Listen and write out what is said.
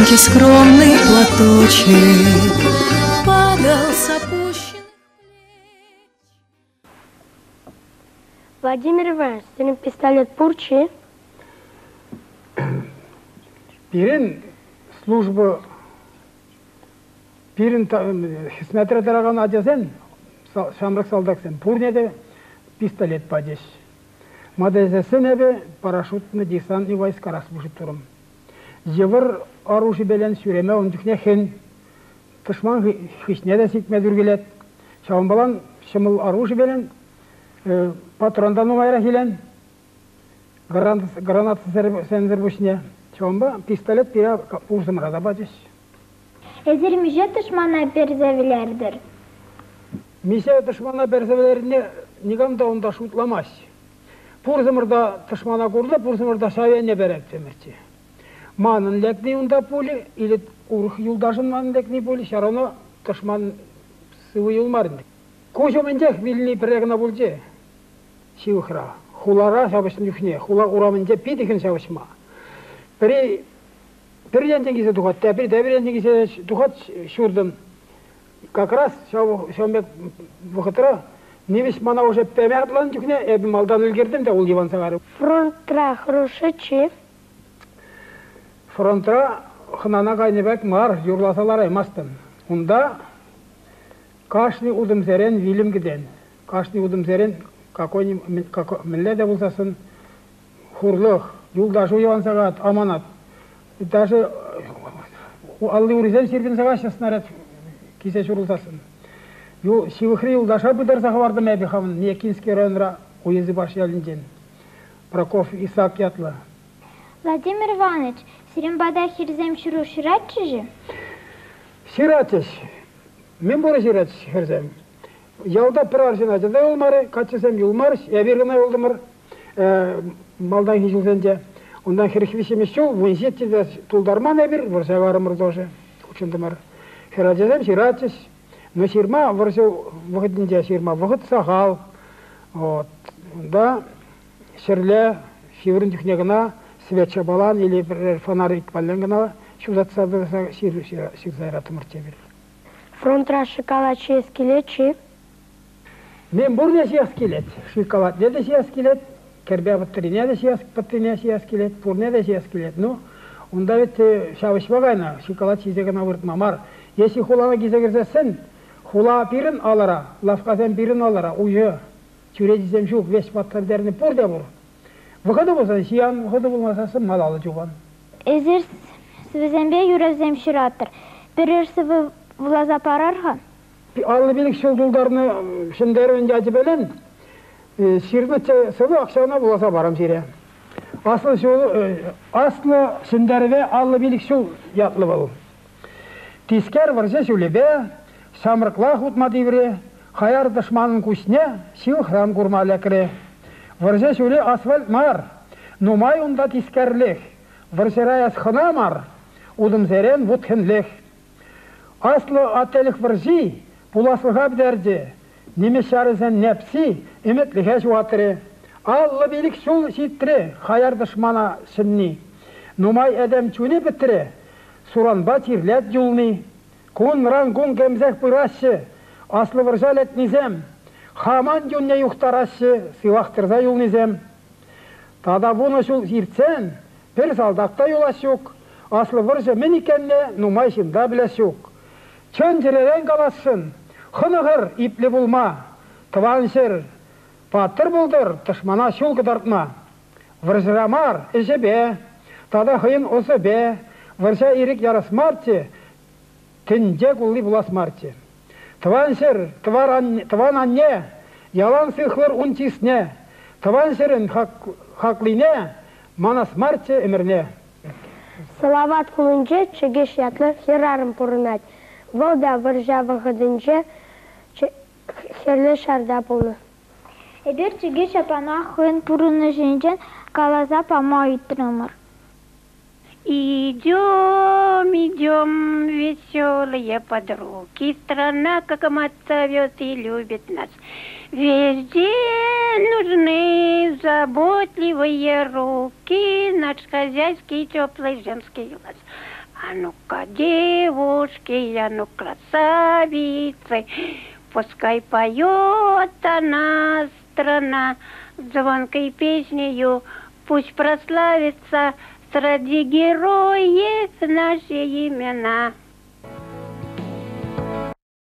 маленький скромный платочек падал с опущенных плеч. Владимир Иванович, senin пистолет Пурчи? Пирин служба, пирин смотря тараган адясен, шамрак салдаксен, пурнеде пистолет падеш. Мадезесен эбе парашютный десантный войска служит туром. Жевыр оружие белен сүреме ондухне хен, тышман хищне да ситме дүргелет. Шаван балан шымыл оружие белен, патрондан умайра хилен, гранат сензер бушне. Шаванба пистолет пира узым рада бадеш. Эзер миже тышмана перзевилердир. Мише тышмана перзевилерine нигамда онда шутламаш. Пурзымырда тышмана курда, пурзымырда шавенне берет темирчи. Манын лекни унда пули, или урх юлдашын манын лекни пули, шарона тышман сывы юлмарын. Кожоменде вилни прегна булже, шивхра. Хулара шабышын юхне, хула урамынде пидихин шабышма. Переден теңгисе тухат, переден теңгисе тухат шурдым. Как раз шамбек вахытра, немес мана уже пемятлан юхне, эбі малдан үлгердім де ол диван сағары. Фронтра хрушычи? Фронтра хынана кайныбек мар, юрласалар аймастын. Унда кашни удым зерен вилим гиден. Кашни удым зерен, какой мінле де болсасын, хурлық, юлдашу яван сағат, аманат. Даже аллы уризен сирбин сағат шаснарет кисе шурылсасын. Шивыхри юлдаша бұдар сағавардым әбі қамын, Мекинский районра уезі баш ялінжен. Прокоф Исаак ятлы. Владимир Иванович, Сиримбада хирзем шуру ширатчы же? Ширатчыш. Мен бұры ширатчыш хирзем. Ялда пір аршын ажыда олмары, качысем юлмарыш, әбергіна олдымыр, малдан хижілсенде. Ondan хирхвишемеш чол, вынсетчеде тулдарман әбір, вырса варымыр тоже, учындымыр. Хиратчысем ширатчыш. Но ширма, вырса вғытынде ширма, вғыт сағал. Онда шырле, шивырын түхнегіна, свеча балан или фонарик баленгана, шузатса ширзайратымыр тебір. Фронтра шоколад шиес келечи? Мен бұрне шиес келет. Шоколад не де шиес келет, кербе бұттырине де шиес келет, бұрне де шиес келет. Ну, онда вет шавышбағайна, шоколад шизегіна выртма мар. Если хулана кезегірзесін, хула пирін алара, лавқасен пирін алара, уйы, чүредізем шуқ, веш баттардеріні бұр де бұр. Выходы болса, шиян, выходы болмасасын малалы жуған. Эзер свезембе юрезем ширатыр. Бірір сывы влаза парарға? Аллы билік шылдулдарыны шындары өнде ажы бәлен, ширны сывы ақшағына влаза барам шире. Аслы шындары бе аллы билік шыл ятлы бол. Тискер варже шулебе, самырықла хутмады біре, қаяр дышманын күшіне, шиу храм күрмалы кіре. Варже шуле асфальт мар, нумай унда тискерлех, варжераяс хына мар, удым зерен вудхенлех. Аслы ателік варжи, пуласлыға бдерде, немешарызен непси, иметліге жуатыры. Аллы билік шул шиттірі, қаяр дышмана шынни. Нумай әдем чуне біттірі, суранба тирлет юлни. Кун ран кун кемзек пырашы, аслы варжалет низем. Хаман юнне юхтарашы, сывақтырза юл низем. Тада бұны шул иртсен, бір салдақта юлашук, аслы варжа мен икенне нумай шында білешук. Чөн жеререн қаласын, хынығыр иплі бұлма, тываншыр, паттыр бұлдыр, тышмана шул кыдартма. Варжырамар, іші бе, тада хыйын осы бе, варжа ирік ярасмарчы, тінже кулли бұласмарчы. Тываншыр, тыван анне, ялан сыхлыр унчисне, тываншырын хаклине, манасмарчы өмірне. Салават кулынче чегеш ятлы херарым пұрынат. Волда варжа вағыдынче херлі шарда болы. Эбер чегеш апана хын пұрыны жинчен калаза пама иттірімір. Идем, идем, веселые подруги, страна, как мать зовет и любит нас. Везде нужны заботливые руки, наш хозяйский теплый женский глаз. А ну-ка, девушки, а ну, красавицы, пускай поет она страна звонкой песнею, пусть прославится среди героев наши имена.